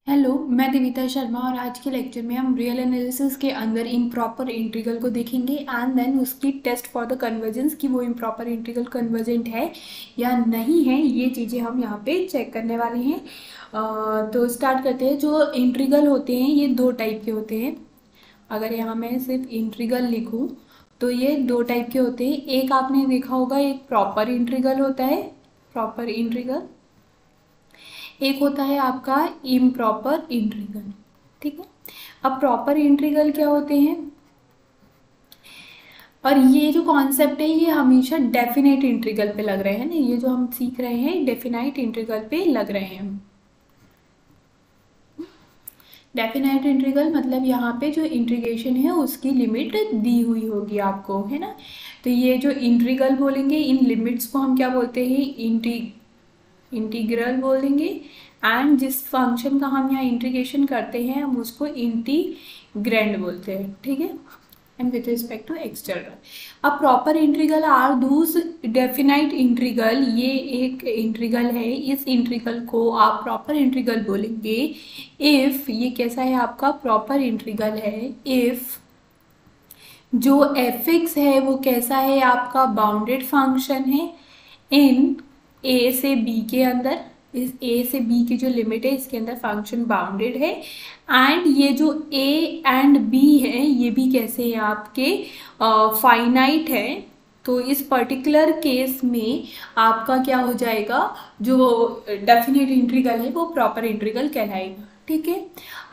Hello, मैं देविता शर्मा और आज के लेक्चर में हम रियल एनालिसिस के अंदर इम्प्रॉपर इंटीग्रल को देखेंगे एंड देन उसकी टेस्ट फॉर द कन्वर्जेंस कि वो इम्प्रॉपर इंटीग्रल कन्वर्जेंट है या नहीं है। ये चीज़ें हम यहाँ पे चेक करने वाले हैं। तो स्टार्ट करते हैं। जो इंटीग्रल होते हैं ये दो टाइप के होते हैं। अगर यहाँ मैं सिर्फ इंटीग्रल लिखूँ तो ये दो टाइप के होते हैं। एक आपने देखा होगा, एक प्रॉपर इंटीग्रल होता है, प्रॉपर इंटीग्रल। एक होता है आपका इम्प्रॉपर इंटीग्रल। ठीक है। अब प्रॉपर इंटीग्रल क्या होते हैं, और ये जो कॉन्सेप्ट है ये हमेशा डेफिनेट इंटीग्रल पे लग रहे हैं ना। ये जो हम सीख रहे हैं डेफिनाइट इंटीग्रल पे लग रहे हैं। डेफिनाइट इंटीग्रल मतलब यहाँ पे जो इंटीग्रेशन है उसकी लिमिट दी हुई होगी आपको, है ना। तो ये जो इंटीग्रल बोलेंगे, इन लिमिट्स को हम क्या बोलते हैं, इंटीग्रल बोलेंगे। एंड जिस फंक्शन का हम यहाँ इंटीग्रेशन करते हैं हम उसको इंटीग्रैंड बोलते हैं। ठीक है। And with respect to x चल रहा है। अब proper integral are thus definite integral, ये एक इंटीग्रल है। इस इंटीग्रल को आप प्रॉपर इंटीग्रल बोलेंगे इफ, ये कैसा है आपका प्रॉपर इंटीग्रल है, इफ जो एफ एक्स है वो कैसा है आपका बाउंडेड फंक्शन है इन ए से बी के अंदर। इस ए से बी की जो लिमिट है इसके अंदर फंक्शन बाउंडेड है। एंड ये जो ए एंड बी है ये भी कैसे हैं आपके फाइनाइट है। तो इस पर्टिकुलर केस में आपका क्या हो जाएगा, जो डेफिनेट इंटीग्रल है वो प्रॉपर इंटीग्रल कहलाएगा। ठीक है।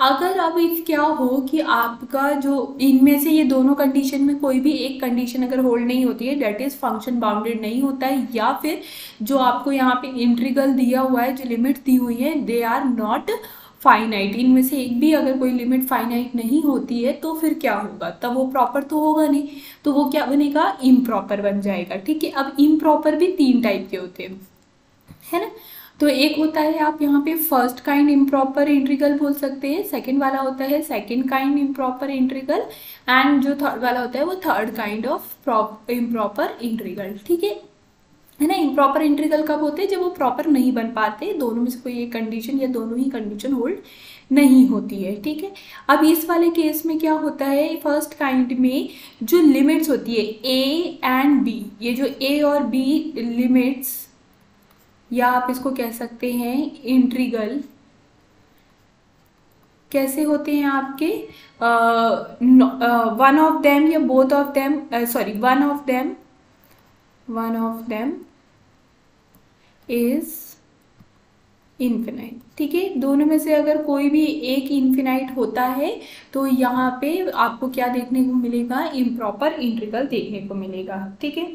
अगर अब इस क्या हो कि आपका जो इनमें से ये दोनों कंडीशन में कोई भी एक कंडीशन अगर होल्ड नहीं होती है, डेट इज फंक्शन बाउंडेड नहीं होता है, या फिर जो आपको यहाँ पे इंटीग्रल दिया हुआ है, जो लिमिट दी हुई है, दे आर नॉट फाइनाइट, इनमें से एक भी अगर कोई लिमिट फाइनाइट नहीं होती है तो फिर क्या होगा, तब वो प्रॉपर तो होगा नहीं, तो वो क्या बनेगा, इम्प्रॉपर बन जाएगा। ठीक है। अब इम्प्रॉपर भी तीन टाइप के होते हैं, है ना। तो एक होता है आप यहाँ पे फर्स्ट काइंड इम्प्रॉपर इंटीग्रल बोल सकते हैं, सेकंड वाला होता है second kind improper integral, and जो थर्ड वाला होता है वो third kind of improper integral. ठीक है ना। इम्प्रॉपर इंटीग्रल कब होते हैं, जब वो प्रॉपर नहीं बन पाते, दोनों में से कोई एक कंडीशन या दोनों ही कंडीशन होल्ड नहीं होती है। ठीक है। अब इस वाले केस में क्या होता है, फर्स्ट काइंड में जो लिमिट्स होती है ए एंड बी, ये जो ए और बी लिमिट्स, या आप इसको कह सकते हैं इंटीग्रल, कैसे होते हैं आपके, वन ऑफ देम या both of them, sorry one of them is infinite. ठीक है। दोनों में से अगर कोई भी एक इन्फिनाइट होता है तो यहाँ पे आपको क्या देखने को मिलेगा, इम्प्रॉपर इंटीग्रल देखने को मिलेगा। ठीक है।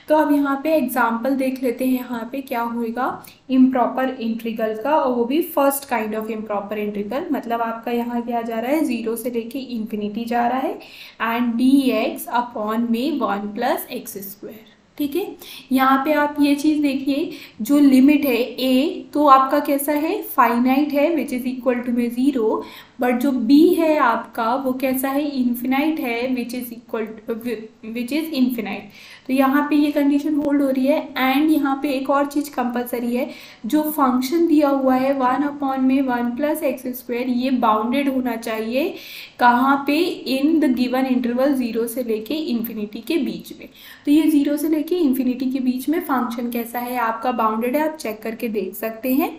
तो अब यहाँ पे एग्जाम्पल देख लेते हैं, यहाँ पे क्या होएगा इम्प्रॉपर इंटीग्रल का, और वो भी first kind of improper integral. मतलब आपका यहाँ क्या जा रहा है, जीरो से लेके इंफिनिटी जा रहा है, एंड डी एक्स अपॉन में वन प्लस एक्स स्क्वायर। ठीक है। यहाँ पे आप ये चीज़ देखिए, जो लिमिट है a तो आपका कैसा है, फाइनाइट है, विच इज इक्वल टू में ज़ीरो, बट जो b है आपका वो कैसा है, इन्फिनाइट है, विच इज इन्फिनाइट। तो यहाँ पे ये कंडीशन होल्ड हो रही है। एंड यहाँ पे एक और चीज़ कंपलसरी है, जो फंक्शन दिया हुआ है वन अपॉन में वन प्लस एक्स स्क्वायर, ये बाउंडेड होना चाहिए कहाँ पे, in the given interval zero से लेके इन्फिनिटी के बीच में। तो ये जीरो से लेके इन्फिनिटी के बीच में फंक्शन कैसा है आपका, बाउंडेड है, आप चेक करके देख सकते हैं।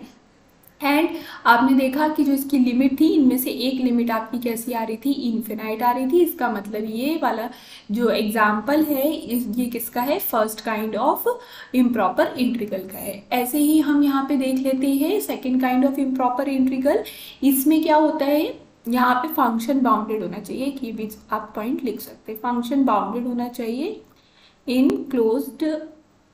एंड आपने देखा कि जो इसकी लिमिट थी, इनमें से एक लिमिट आपकी कैसी आ रही थी, इन्फिनाइट आ रही थी। इसका मतलब ये वाला जो एग्जाम्पल है ये किसका है, first kind of improper integral का है। ऐसे ही हम यहाँ पे देख लेते हैं second kind of improper integral. इसमें क्या होता है, यहाँ पे फंक्शन बाउंडेड होना चाहिए, कि ये भी आप पॉइंट लिख सकते हैं, फंक्शन बाउंडेड होना चाहिए इन क्लोज्ड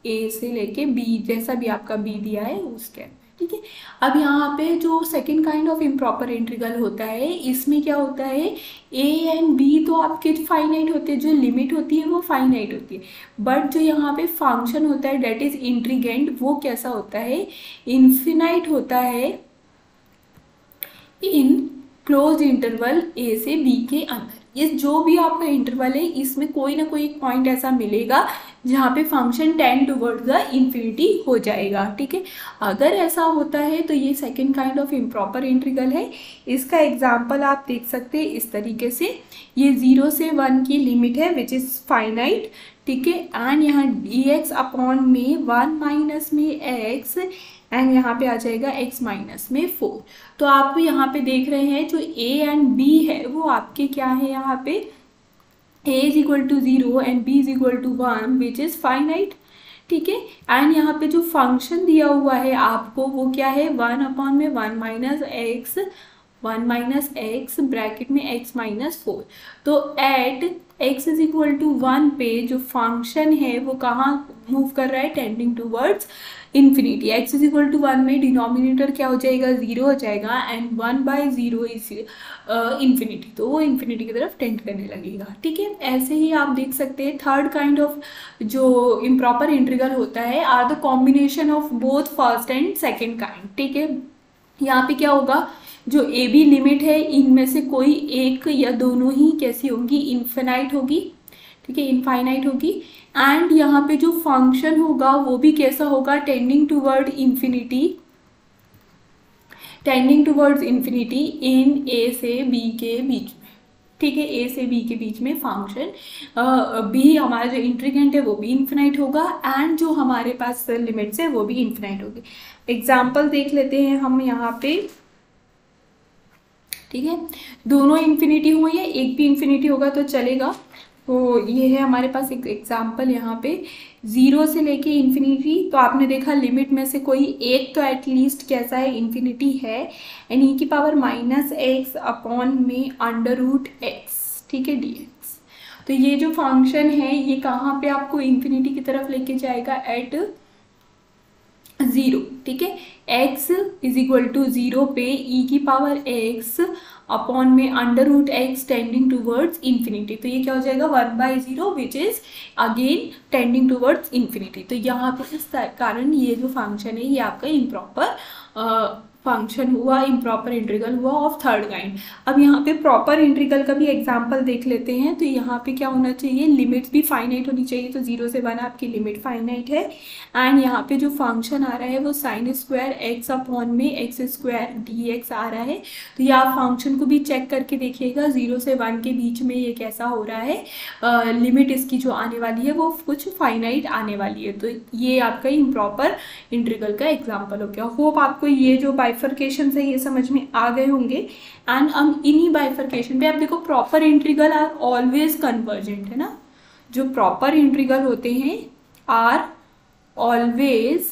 ए से लेके बी, जैसा भी आपका बी दिया है उसके अंदर। ठीक है। अब यहाँ पे जो second kind of improper integral होता है, इसमें क्या होता है, ए एंड बी तो आपके फाइनाइट होते हैं, जो लिमिट होती है वो फाइनाइट होती है, बट जो यहाँ पे फंक्शन होता है डेट इज इंटीग्रेंड, वो कैसा होता है, इन्फिनाइट होता है इन क्लोज इंटरवल ए से बी के अंदर। ये जो भी आपका इंटरवल है इसमें कोई ना कोई एक पॉइंट ऐसा मिलेगा जहाँ पे function tend towards the infinity हो जाएगा, ठीक है। अगर ऐसा होता है तो ये second kind of improper integral है। इसका एग्जांपल आप देख सकते हैं इस तरीके से, ये 0 से 1 की लिमिट है विच इज़ फाइनाइट, ठीक है। एंड यहाँ dx अपॉन में 1 माइनस में x एंड यहाँ पे आ जाएगा x माइनस में 4। तो आप यहाँ पे देख रहे हैं जो a एंड b है वो आपके क्या है, यहाँ पे a is equal to 0 and b is equal to 1 which is finite, ठीक है। एंड यहाँ पे जो फंक्शन दिया हुआ है आपको वो क्या है, 1 अपॉन में 1 माइनस एक्स ब्रैकेट में x माइनस 4। तो at x is equal to 1 पे जो फंक्शन है वो कहाँ मूव कर रहा है, tending towards infinity. x is equal to 1 में डिनोमिनेटर क्या हो जाएगा, 0 हो जाएगा एंड 1/0 इज इन्फिनिटी, तो वो इन्फिनिटी की तरफ टेंड करने लगेगा, ठीक है। ऐसे ही आप देख सकते हैं थर्ड काइंड ऑफ जो इम्प्रॉपर इंटीग्रल होता है are the combination of both first and second kind, ठीक है। यहाँ पे क्या होगा, जो ए बी लिमिट है इनमें से कोई एक या दोनों ही कैसी होंगी, इन्फिनाइट होगी, ठीक है, इनफाइनाइट होगी। एंड यहाँ पे जो फंक्शन होगा वो भी कैसा होगा, tending toward infinity, tending towards infinity इन ए से बी के बीच में, ठीक है। ए से बी के बीच में फंक्शन बी हमारा जो इंटीग्रेंट है वो भी इन्फिनाइट होगा एंड जो हमारे पास लिमिट्स है वो भी इन्फिनाइट होगी। एग्जाम्पल देख लेते हैं हम यहाँ पे, ठीक है। दोनों इन्फिनिटी हो या एक भी इन्फिनिटी होगा तो चलेगा। तो ये है हमारे पास एक एग्जाम्पल यहाँ पे 0 से लेके इन्फिनिटी। तो आपने देखा लिमिट में से कोई एक तो एटलीस्ट कैसा है, इन्फिनिटी है एंड ई की पावर -x अपॉन में √x, ठीक है, dx। तो ये जो फंक्शन है ये कहाँ पे आपको इन्फिनिटी की तरफ लेके जाएगा, एट 0, ठीक है। x इज इक्वल टू 0 पे e की पावर x अपॉन में √x टेंडिंग टूवर्ड्स इन्फिनिटी, तो ये क्या हो जाएगा 1/0 which is again tending towards infinity. तो यहाँ पे इस कारण ये जो फंक्शन है ये आपका इम्प्रॉपर फंक्शन हुआ, इम्प्रॉपर इंटीग्रल हुआ ऑफ थर्ड काइंड। अब यहाँ पे प्रॉपर इंटीग्रल का भी एग्जांपल देख लेते हैं। तो यहाँ पे क्या होना चाहिए, लिमिट्स भी फाइनाइट होनी चाहिए। तो 0 से 1 आपकी लिमिट फाइनाइट है एंड यहाँ पे जो फंक्शन आ रहा है वो sin² x अपॉन में x² dx आ रहा है। तो ये आप फंक्शन को भी चेक करके देखिएगा 0 से 1 के बीच में ये कैसा हो रहा है, लिमिट इसकी जो आने वाली है वो कुछ फाइनाइट आने वाली है। तो ये आपका इम्प्रॉपर इंटीग्रल का एग्जाम्पल हो गया। होप आपको ये जो बाइफर्केशन से ये समझ में आ गए होंगे। एंड हम इन्हीं बाइफर्केशन पे आप देखो proper integral are always convergent, है ना। जो प्रॉपर इंटीग्रल होते हैं आर ऑलवेज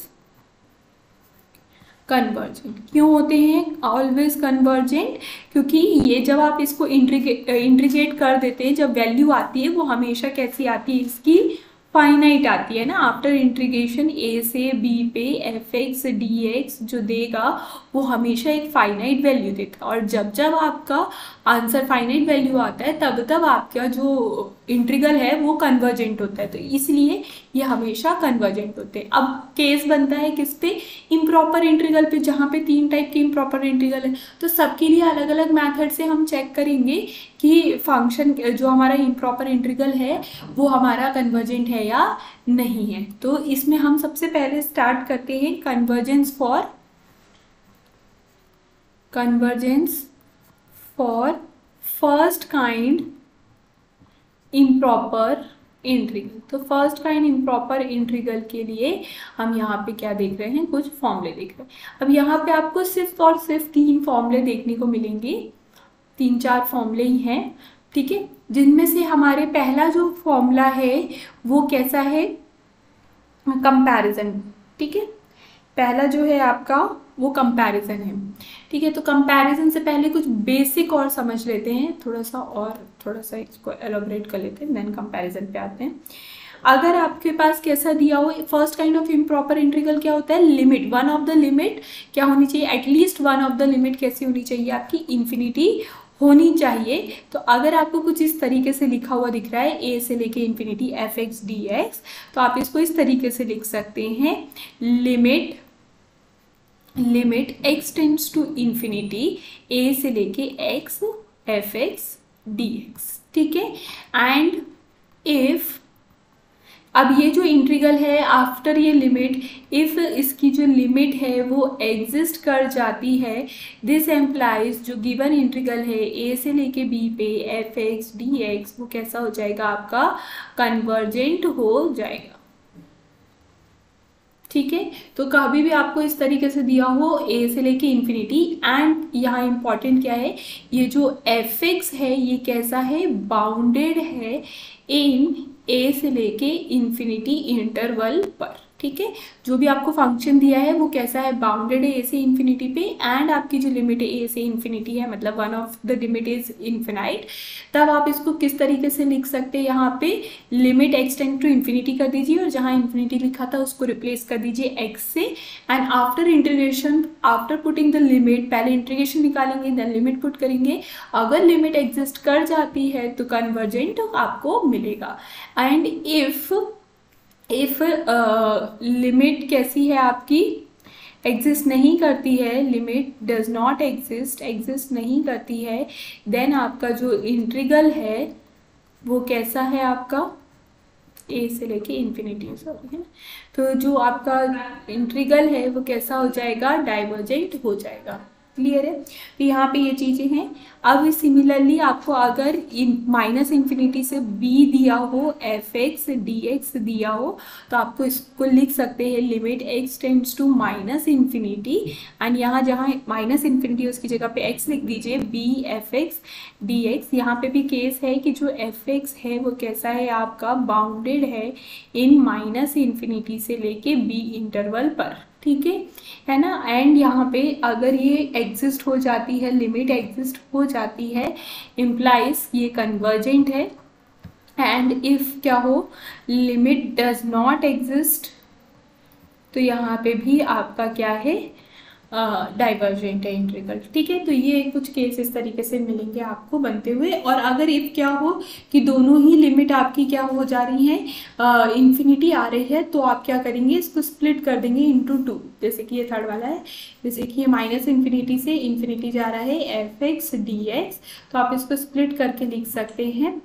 कन्वर्जेंट। क्यों होते हैं ऑलवेज कन्वर्जेंट, क्योंकि ये जब आप इसको इंटीग्रेट कर देते हैं, जब वैल्यू आती है वो हमेशा कैसी आती है, इसकी फाइनाइट आती है ना। आफ्टर इंटीग्रेशन a से b पे fx dx जो देगा वो हमेशा एक फाइनाइट वैल्यू देता है। और जब जब आपका आंसर फाइनाइट वैल्यू आता है तब तब आपका जो इंटीग्रल है वो कन्वर्जेंट होता है। तो इसलिए ये हमेशा कन्वर्जेंट होते हैं। अब केस बनता है किस पे, इम्प्रॉपर इंटीग्रल पे, जहाँ पे 3 टाइप के इम्प्रॉपर इंटीग्रल है। तो सबके लिए अलग अलग मेथड से हम चेक करेंगे कि फंक्शन जो हमारा इम्प्रॉपर इंटीग्रल है वो हमारा कन्वर्जेंट है या नहीं है। तो इसमें हम सबसे पहले स्टार्ट करते हैं convergence for first kind improper integral. तो फर्स्ट काइंड इम्प्रॉपर इंटीग्रल के लिए हम यहाँ पे क्या देख रहे हैं, कुछ फॉर्मूले देख रहे हैं। अब यहाँ पे आपको सिर्फ और सिर्फ 3 फॉर्मूले देखने को मिलेंगे, 3-4 फॉर्मूले ही हैं, ठीक है। जिनमें से हमारे पहला जो फॉर्मूला है वो कैसा है, कंपैरिजन, ठीक है। पहला जो है आपका वो कंपैरिजन है, ठीक है। तो कंपैरिजन से पहले कुछ बेसिक और समझ लेते हैं, थोड़ा सा इसको एलोबरेट कर लेते हैं, देन कंपैरिजन पे आते हैं। अगर आपके पास कैसा दिया हो, first kind of improper integral क्या होता है, limit, one of the limit क्या होनी चाहिए, at least one of the limit कैसी होनी चाहिए आपकी, इन्फिनिटी होनी चाहिए। तो अगर आपको कुछ इस तरीके से लिखा हुआ दिख रहा है a से लेके इन्फिनिटी fx dx, तो आप इसको इस तरीके से लिख सकते हैं, limit x tends to infinity a से लेके x fx dx, ठीक है। एंड इफ, अब ये जो इंटीग्रल है आफ्टर ये लिमिट, इफ इसकी जो लिमिट है वो एग्जिस्ट कर जाती है, दिस एम्प्लाइज जो गिवन इंटीग्रल है ए से लेके बी पे एफ एक्स डी एक्स, वो कैसा हो जाएगा आपका, कन्वर्जेंट हो जाएगा। ठीक है, तो कभी भी आपको इस तरीके से दिया हो ए से लेके इन्फिनिटी, एंड यहाँ इंपॉर्टेंट क्या है, ये जो एफ एक्स है ये कैसा है, बाउंडेड है इन ए से लेके इन्फिनिटी इंटरवल पर। ठीक है, जो भी आपको फंक्शन दिया है वो कैसा है, बाउंडेड है ए से इन्फिनिटी पे, एंड आपकी जो लिमिट है ए से इन्फिनिटी है, मतलब one of the limit is infinite. तब आप इसको किस तरीके से लिख सकते हैं, यहाँ पे लिमिट एक्सटेंड टू इन्फिनिटी कर दीजिए, और जहाँ इन्फिनिटी लिखा था उसको रिप्लेस कर दीजिए एक्स से, and after integration, after putting the limit, पहले इंटीग्रेशन निकालेंगे देन लिमिट पुट करेंगे, अगर लिमिट एग्जिस्ट कर जाती है तो कन्वर्जेंट आपको मिलेगा। एंड इफ लिमिट कैसी है आपकी, एग्जिस्ट नहीं करती है, लिमिट डज नॉट एग्जिस्ट नहीं करती है, देन आपका जो इंटीग्रल है वो कैसा है आपका, ए से लेके इन्फिनिटी, सॉरी है, तो जो आपका इंटीग्रल है वो कैसा हो जाएगा, डाइवर्जेंट हो जाएगा। क्लियर है, तो यहाँ पे ये चीज़ें हैं। अब सिमिलरली आपको अगर माइनस इन्फिनिटी से b दिया हो, एफ एक्स डी एक्स दिया हो, तो आपको इसको लिख सकते हैं limit x tends to minus infinity, and यहाँ जहाँ माइनस इन्फिनिटी उसकी जगह पे x लिख दीजिए, b F X D x. यहाँ पे भी केस है कि जो एफ एक्स है वो कैसा है आपका, बाउंडेड है इन माइनस इन्फिनिटी से लेके b इंटरवल पर। ठीक है ना, एंड यहाँ पे अगर ये एग्जिस्ट हो जाती है, लिमिट एग्जिस्ट हो जाती है, इम्प्लाइज ये कन्वर्जेंट है। एंड इफ क्या हो, लिमिट डज नॉट एग्जिस्ट, तो यहाँ पे भी आपका क्या है, डाइवर्जेंट है इंटीग्रल। ठीक है, तो ये कुछ केस इस तरीके से मिलेंगे आपको बनते हुए। और अगर इफ क्या हो कि दोनों ही लिमिट आपकी क्या हो जा रही हैं, इन्फिनिटी आ रही है, तो आप क्या करेंगे, इसको स्प्लिट कर देंगे इंटू टू। जैसे कि ये थर्ड वाला है, जैसे कि ये माइनस इन्फिनिटी से इन्फिनिटी जा रहा है एफ एक्स डी एक्स, तो आप इसको स्प्लिट करके लिख सकते हैं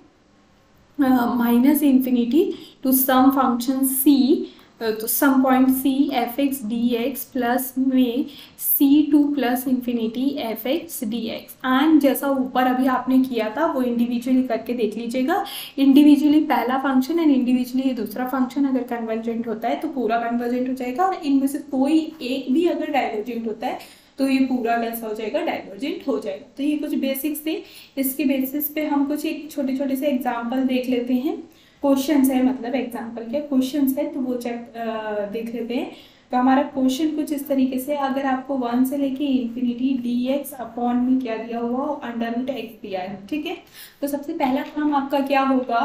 minus infinity to some function C, तो some point C F X D X plus में C to plus infinity F X D X. And जैसा ऊपर अभी आपने किया था वो इंडिविजुअली करके देख लीजिएगा, इंडिविजुअली पहला फंक्शन एंड इंडिविजुअली ये दूसरा फंक्शन अगर कन्वर्जेंट होता है तो पूरा कन्वर्जेंट हो जाएगा, और इनमें से कोई एक भी अगर डाइवर्जेंट होता है तो ये पूरा कैसा हो जाएगा, डाइवर्जेंट हो जाएगा। तो ये कुछ बेसिक्स थे, इसके बेसिस पे हम कुछ एक छोटे छोटे से एग्जाम्पल देख लेते हैं। क्वेश्चंस है, मतलब एग्जाम्पल के क्वेश्चंस है, तो वो देख लेते हैं। तो हमारा क्वेश्चन कुछ इस तरीके से, अगर आपको 1 से लेके इन्फिनिटी डी एक्स अपॉन में क्या दिया हुआ, अंडर रूट एक्स दिया है। ठीक है, तो सबसे पहला काम आपका क्या होगा,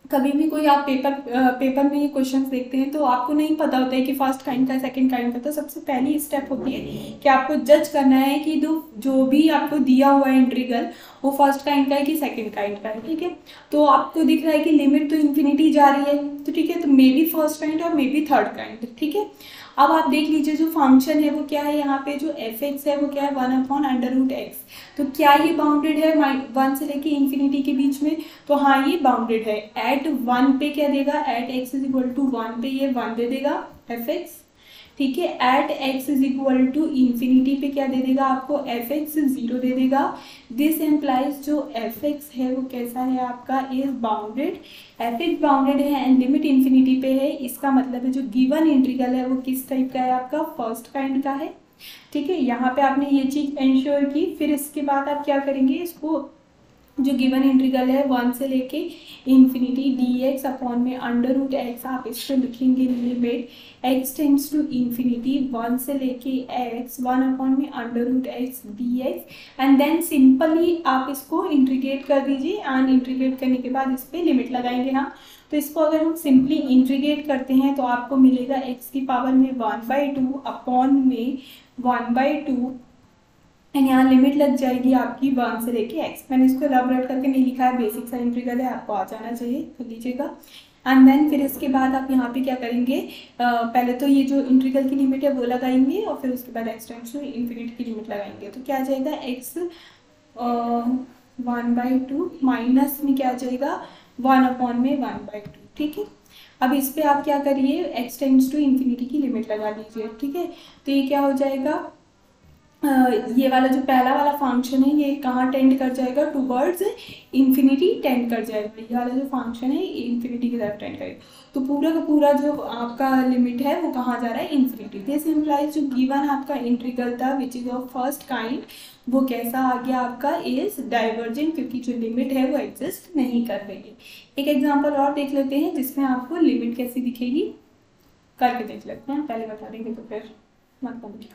कभी भी कोई आप पेपर में ये क्वेश्चंस देखते हैं तो आपको नहीं पता होता है कि फर्स्ट काइंड का सेकंड काइंड का, तो सबसे पहली स्टेप होती है कि आपको जज करना है कि जो भी आपको दिया हुआ है इंटीग्रल वो फर्स्ट काइंड का है कि सेकंड काइंड का है। ठीक है, तो आपको दिख रहा है कि लिमिट तो इन्फिनिटी जा रही है, तो ठीक है, तो मे बी फर्स्ट काइंड और मे बी थर्ड काइंड। ठीक है, अब आप देख लीजिए जो फंक्शन है वो क्या है, यहाँ पे जो एफ एक्स है वो क्या है, 1/√x। तो क्या ये बाउंडेड है 1 से लेके इन्फिनिटी के बीच में, तो हाँ ये बाउंडेड है। एट 1 पे क्या देगा, at x is equal to 1 पे ये 1 दे देगा एफ एक्स। ठीक है, at x is equal to infinity पे क्या दे देगा आपको, एफ एक्स 0 दे देगा। दिस एम्प्लाइज जो एफ एक्स है वो कैसा है आपका, is bounded, F x bounded है एंड लिमिट इन्फिनिटी पे है, इसका मतलब है जो गिवन इंटीग्रल है वो किस टाइप का है आपका, फर्स्ट काइंड का है। ठीक है, यहाँ पे आपने ये चीज एंश्योर की, फिर इसके बाद आप क्या करेंगे, इसको जो गिवन इंटीग्रल है 1 से लेके इन्फिनिटी डी एक्स अपॉन में अंडर रूट एक्स, आप इसको लिखेंगे limit x tends to infinity 1 से लेके x 1 में under root X D X, and then simply आप इसको इंटीग्रेट कर दीजिए, एंड इंटीग्रेट करने के बाद इस पर लिमिट लगाएंगे हम। तो इसको अगर हम सिंपली इंटीग्रेट करते हैं तो आपको मिलेगा x की पावर में 1/2 अपॉन में 1/2, एंड यहाँ लिमिट लग जाएगी आपकी 1 से लेके x। मैंने इसको रब करके नहीं लिखा है, बेसिक सा इंटीग्रल है, आपको आ जाना चाहिए तो लीजिएगा। एंड देन फिर इसके बाद आप यहाँ पे क्या करेंगे, पहले तो ये जो इंटीग्रल की लिमिट है वो लगाएंगे, और फिर उसके बाद x टेंड्स टू इन्फिनिटी की लिमिट लगाएंगे, तो क्या आ जाएगा x 1/2 माइनस में क्या आ जाएगा 1/1/2, ठीक है। अब इस पे आप क्या करिए, x टेंड्स टू इन्फिनिटी की लिमिट लगा लीजिए, ठीक है। तो ये क्या हो जाएगा, ये वाला जो पहला वाला फंक्शन है ये कहाँ टेंड कर जाएगा, टूवर्ड्स इन्फिनिटी टेंड कर जाएगा। ये वाला जो फंक्शन है इन्फिनिटी की तरफ टेंड करेगा, तो पूरा का पूरा जो आपका लिमिट है वो कहाँ जा रहा है, इन्फिनिटी। दिस इम्प्लाइज जो गिवन आपका इंटीग्रल था which is of first kind, वो कैसा आ गया आपका, इज डाइवर्जेंट, क्योंकि जो लिमिट है वो एग्जिस्ट नहीं कर रही है। एक एग्जाम्पल और देख लेते हैं जिसमें आपको लिमिट कैसी दिखेगी, करके देख लेते हैं, पहले बता देंगे तो फिर मत समझिए,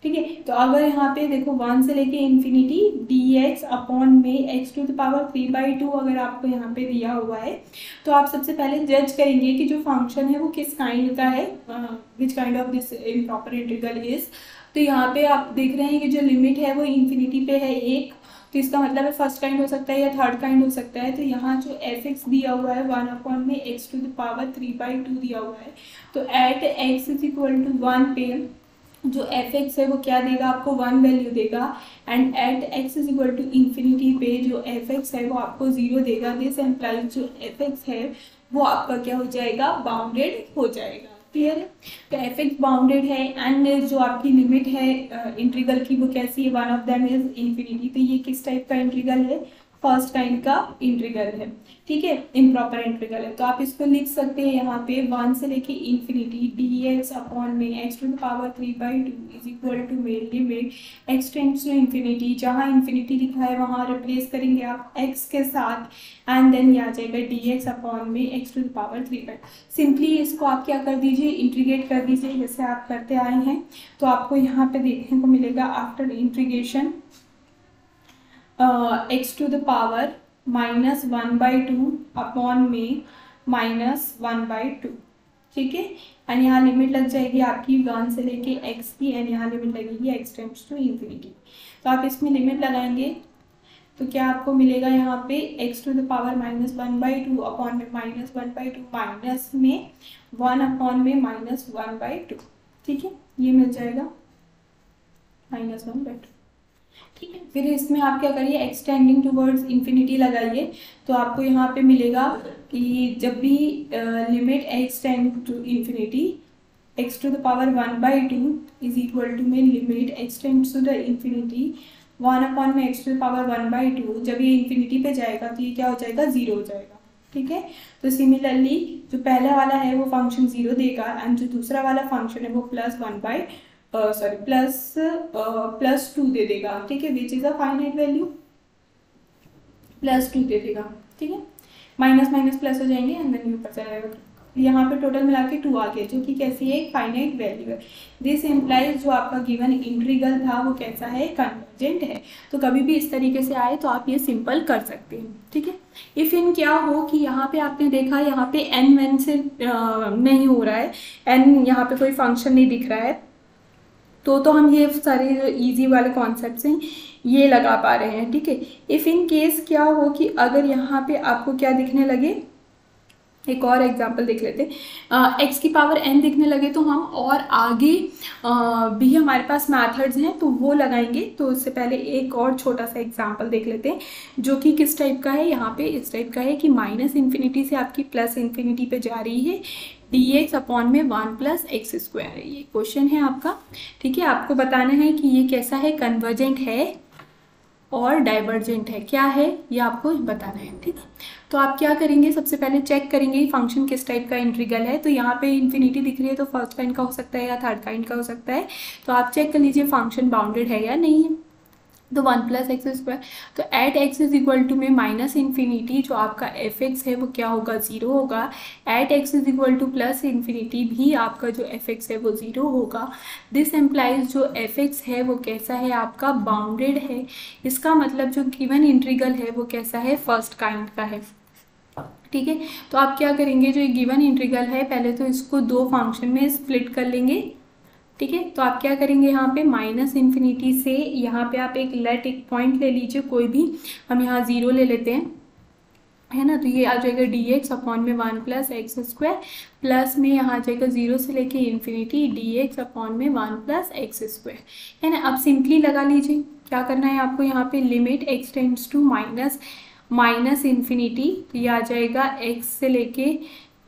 ठीक है। तो अगर यहाँ पे देखो 1 से लेके इन्फिनिटी dx अपॉन में x टू द पावर 3/2 अगर आपको यहाँ पे दिया हुआ है, तो आप सबसे पहले जज करेंगे कि जो फंक्शन है वो किस काइंड का है, which kind of this improper integral is. तो यहाँ पे आप देख रहे हैं कि जो लिमिट है वो इन्फिनिटी पे है 1, तो इसका मतलब है फर्स्ट काइंड हो सकता है या थर्ड काइंड हो सकता है। तो यहाँ जो f(x) दिया हुआ है 1 अपॉन में x टू द पावर 3/2 दिया हुआ है, तो at x is equal to 1 पे जो f(x) है वो क्या देगा आपको 1 वैल्यू देगा, and at x is equal to infinity पे जो f(x) है वो आपको 0 देगा। दिस एम्प्लाइज जो f(x) है वो आपका क्या हो जाएगा, बाउंडेड हो जाएगा, क्लियर है। तो f(x) बाउंडेड है, एंड जो आपकी लिमिट है इंटीग्रल की वो कैसी है, one of them is infinity. तो ये किस टाइप का इंटीग्रल है, फर्स्ट काइंड का इंटीग्रल है, ठीक है, इम्प्रॉपर इंटीग्रल है। तो आप इसको लिख सकते हैं यहाँ पे 1 से लेके इन्फिनिटी dx अपॉन में x to the power 3/2 is equal to मेन limit x tends to infinity, जहाँ इन्फिनिटी लिखा है वहाँ रिप्लेस करेंगे आप x के साथ, एंड देन ये आ जाएगा dx अपॉन में x to the power 3/2। Simply इसको आप क्या कर दीजिए, इंटीग्रेट कर दीजिए जैसे आप करते आए हैं। तो आपको यहाँ पे देखने को मिलेगा after integration x to the power -1/2 upon में -1/2, ठीक है। एंड यहाँ लिमिट लग जाएगी आपकी 1 से लेके x की, एंड यहाँ लिमिट लगेगी x टेंड्स टू इन्फिनिटी। तो आप इसमें लिमिट लगाएंगे तो क्या आपको मिलेगा यहाँ पे x to the power -1/2 upon में -1/2 माइनस में 1 अपॉन में -1/2, ठीक है, ये मिल जाएगा -1/2, ठीक है। फिर इसमें आप क्या करिए, एक्सटेंडिंग टूवर्ड्स इन्फिनिटी लगाइए, तो आपको यहाँ पे मिलेगा कि जब भी limit extend to infinity x to the power 1/2 is equal to में limit extend to the infinity 1 upon में x टू द पावर 1/2, जब ये इन्फिनिटी पे जाएगा तो ये क्या हो जाएगा, 0 हो जाएगा, ठीक है। तो सिमिलरली जो पहला वाला है वो फंक्शन 0 देगा, एंड जो दूसरा वाला फंक्शन है वो +2 दे देगा, ठीक है, which is a finite value, +2 दे देगा, ठीक है। माइनस माइनस प्लस हो जाएंगे एंड देन ऊपर चला जाएगा। यहाँ पे टोटल मिला के 2 आ गया, जो कि कैसी है, एक फाइनाइट वैल्यू है। दिस इम्प्लाइज जो आपका गिवन इंटीग्रल था वो कैसा है, कन्वर्जेंट है। तो कभी भी इस तरीके से आए तो आप ये सिंपल कर सकते हैं, ठीक है। इफ इन क्या हो कि यहाँ पे आपने देखा यहाँ पे n से नहीं हो रहा है, n यहाँ पे कोई फंक्शन नहीं दिख रहा है, तो हम ये सारे जो ईजी वाले कॉन्सेप्ट्स हैं ये लगा पा रहे हैं, ठीक है। इफ़ इन केस क्या हो कि अगर यहाँ पे आपको क्या दिखने लगे, एक और एग्जांपल देख लेते हैं, x की पावर n दिखने लगे तो हम और आगे भी हमारे पास मेथड्स हैं तो वो लगाएंगे। तो उससे पहले एक और छोटा सा एग्जांपल देख लेते हैं जो कि किस टाइप का है, यहाँ पे इस टाइप का है कि -इन्फिनिटी से आपकी +इन्फिनिटी पे जा रही है, dx अपॉन में 1 + x² है। ये क्वेश्चन है आपका, ठीक है। आपको बताना है कि ये कैसा है, कन्वर्जेंट है और डाइवर्जेंट है, क्या है ये आपको बताना है, ठीक है। तो आप क्या करेंगे, सबसे पहले चेक करेंगे फंक्शन किस टाइप का इंटीग्रल है। तो यहाँ पे इन्फिनिटी दिख रही है तो फर्स्ट काइंड का हो सकता है या थर्ड काइंड का हो सकता है। तो आप चेक कर लीजिए फंक्शन बाउंडेड है या नहीं है। तो 1 + x², तो at x is equal to में -इन्फिनिटी जो आपका f(x) है वो क्या होगा, 0 होगा। At x is equal to +infinity भी आपका जो f(x) है वो 0 होगा। दिस एम्प्लाइज जो f(x) है वो कैसा है, आपका बाउंडेड है। इसका मतलब जो गिवन इंटीग्रल है वो कैसा है, फर्स्ट काइंड का है, ठीक है। तो आप क्या करेंगे, जो गिवन इंटीग्रल है पहले तो इसको 2 फंक्शन में स्प्लिट कर लेंगे, ठीक है। तो आप क्या करेंगे, यहाँ पे -इन्फिनिटी से यहाँ पे आप एक पॉइंट ले लीजिए कोई भी, हम यहाँ 0 ले लेते हैं, है ना। तो ये आ जाएगा dx अपॉन में 1 + x² प्लस में यहाँ आ जाएगा 0 से लेके इन्फिनिटी dx अपॉन में 1 + x², है ना। अब सिंपली लगा लीजिए, क्या करना है आपको यहाँ पे limit x tends to minus infinity, तो ये आ जाएगा x से लेके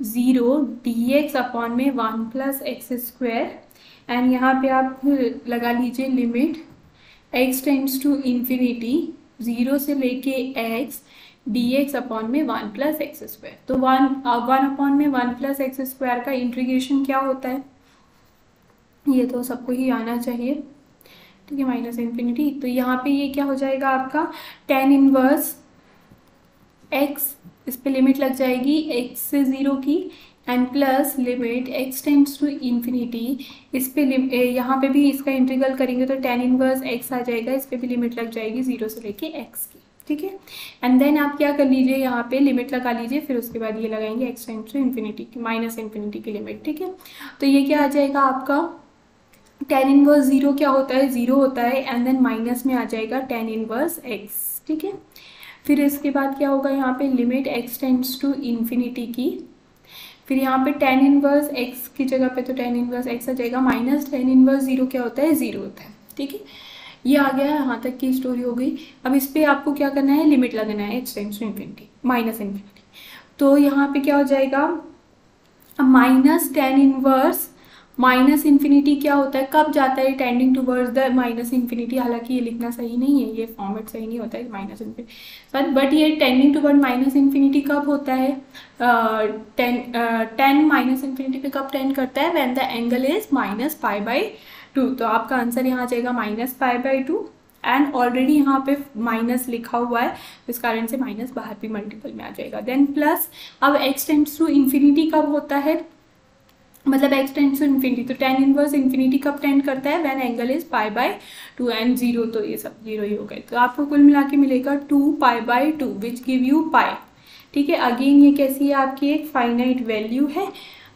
0 dx अपॉन में 1 प्लस एक्स स्क्वायर, एंड यहाँ पे आप लगा लीजिए limit x tends to infinity 0 से लेके x dx अपॉन में 1 प्लस एक्स स्क्वायर। तो 1 अपॉन में 1 प्लस एक्स स्क्वायर का इंटीग्रेशन क्या होता है, ये तो सबको ही आना चाहिए, ठीक है, माइनस इन्फिनिटी। तो यहाँ पे ये क्या हो जाएगा आपका tan इनवर्स x, इस पे लिमिट लग जाएगी x से 0 की, and plus limit x tends to infinity, इस पे यहाँ पे भी इसका इंटीग्रल करेंगे तो tan इनवर्स x आ जाएगा, इस पे भी लिमिट लग जाएगी 0 से लेके x की, ठीक है। एंड देन आप क्या कर लीजिए, यहाँ पे लिमिट लगा लीजिए, फिर उसके बाद ये लगाएंगे x टेंड्स टू इन्फिनिटी की, माइनस इन्फिनिटी की लिमिट, ठीक है। तो ये क्या आ जाएगा आपका tan इनवर्स 0 क्या होता है, 0 होता है, एंड देन माइनस में आ जाएगा tan इनवर्स x, ठीक है। फिर इसके बाद क्या होगा, यहाँ पे limit x tends to infinity की, फिर यहाँ पे tan इनवर्स x की जगह पे तो tan इनवर्स x आ जाएगा, माइनस tan इनवर्स 0 क्या होता है, 0 होता है, ठीक है। ये आ गया, यहाँ तक की स्टोरी हो गई। अब इस पर आपको क्या करना है, लिमिट लगाना है x tends to infinity minus infinity, तो यहाँ पे क्या हो जाएगा minus tan inverse minus infinity क्या होता है, कब जाता है tending towards the minus infinity, हालांकि ये लिखना सही नहीं है, ये फॉर्मेट सही नहीं होता है माइनस इन्फिनिटी, बट ये टेंडिंग टूवर्ड माइनस इन्फिनिटी कब होता है, टेन माइनस इन्फिनिटी पे कब टेंड करता है, व्हेन द एंगल इज -π/2। तो आपका आंसर यहाँ आ जाएगा -π/2, एंड ऑलरेडी यहाँ पे माइनस लिखा हुआ है, इस कारण से माइनस बाहर भी मल्टीपल में आ जाएगा। देन प्लस, अब x टेंड्स टू इन्फिनिटी कब होता है, मतलब x टेंड्स टू इन्फिनिटी, तो tan इनवर्स इन्फिनिटी कब टेंड करता है, व्हेन एंगल इज π/2 एंड 0, तो ये सब 0 ही हो गए। तो आपको कुल मिला के मिलेगा 2π/2 विच गिव यू π, ठीक है। अगेन ये कैसी है, आपकी एक फाइनाइट वैल्यू है,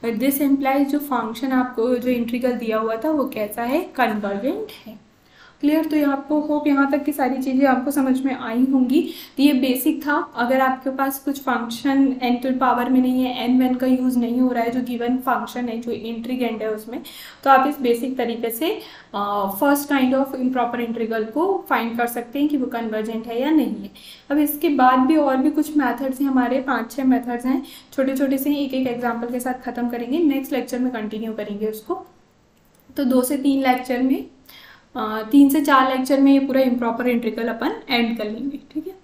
दिस एम्प्लाइज जो फंक्शन आपको जो इंटीग्रल दिया हुआ था वो कैसा है, कन्वर्जेंट है। क्लियर, तो आपको होप यहाँ तक की सारी चीज़ें आपको समझ में आई होंगी। तो ये बेसिक था, अगर आपके पास कुछ फंक्शन n टू पावर में नहीं है, n वन का यूज़ नहीं हो रहा है, जो गिवन फंक्शन है जो इंटीग्रेंड है उसमें, तो आप इस बेसिक तरीके से first kind of improper integral को फाइंड कर सकते हैं कि वो कन्वर्जेंट है या नहीं है। अब इसके बाद भी और भी कुछ मेथड्स हैं हमारे, 5-6 मेथड्स हैं, छोटे छोटे से एक एक एग्जाम्पल के साथ ख़त्म करेंगे, नेक्स्ट लेक्चर में कंटिन्यू करेंगे उसको। तो 2 से 3 लेक्चर में 3 से 4 लेक्चर में ये पूरा इम्प्रॉपर इंटीग्रल अपन एंड कर लेंगे, ठीक है।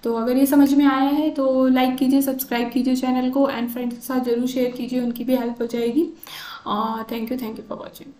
तो अगर ये समझ में आया है तो लाइक कीजिए, सब्सक्राइब कीजिए चैनल को, एंड फ्रेंड्स के साथ जरूर शेयर कीजिए, उनकी भी हेल्प हो जाएगी। Thank you for watching.